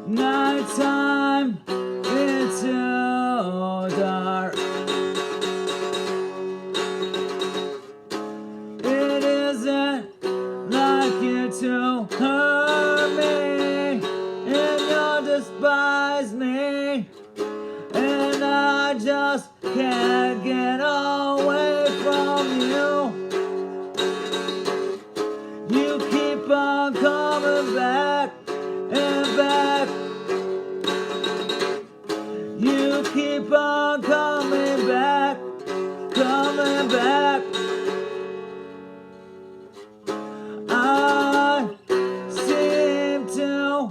Nighttime, it's so dark. It isn't like you to hurt me, and you despise me, and I just can't get away from you. You keep on coming back and back. You keep on coming back, coming back. I seem to,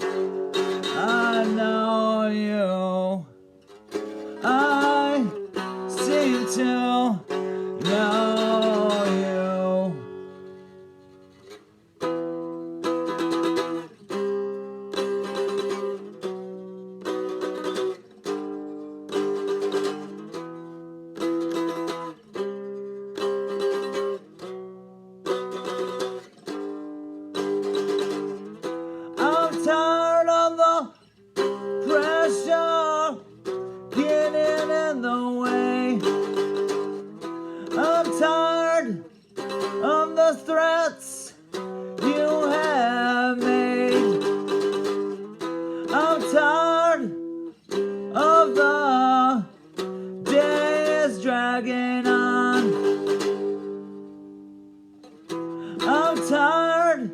I know you. I seem to know you. I'm tired of the pressure getting in the way. I'm tired of the threats you have made. I'm tired of the days dragging on. I'm tired,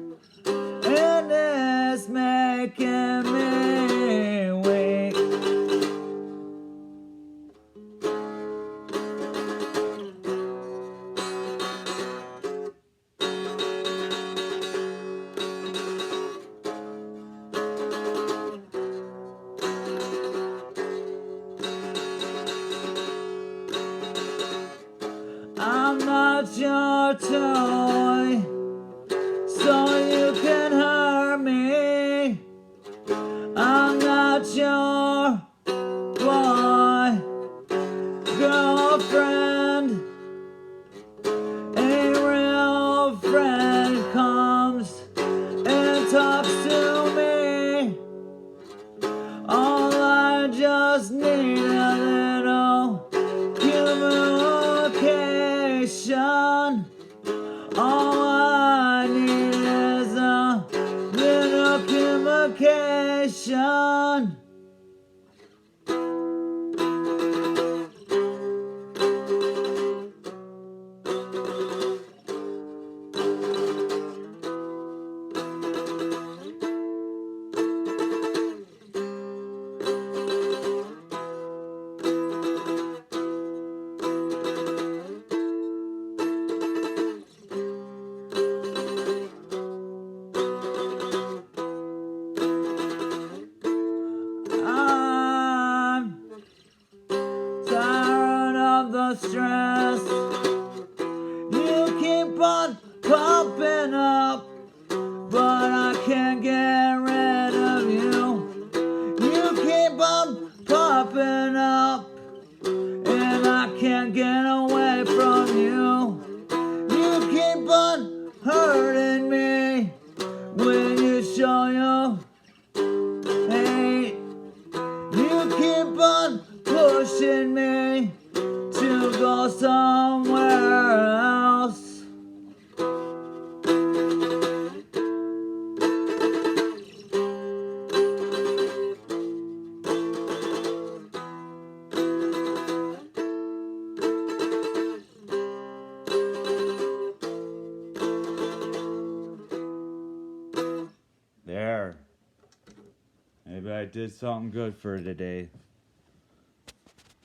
and it's making me weak. I'm not your toy, so you can hurt me. I'm not your boy, girlfriend. A real friend comes and talks to me. All I just need a little communication. All I need is a little communication. Tired of the stress. You keep on popping up, but I can't get rid of you. You keep on popping up, and I can't get away from you. You keep on hurting me when you show your hate. You keep on pushing me to go somewhere else. There. Maybe I did something good for today.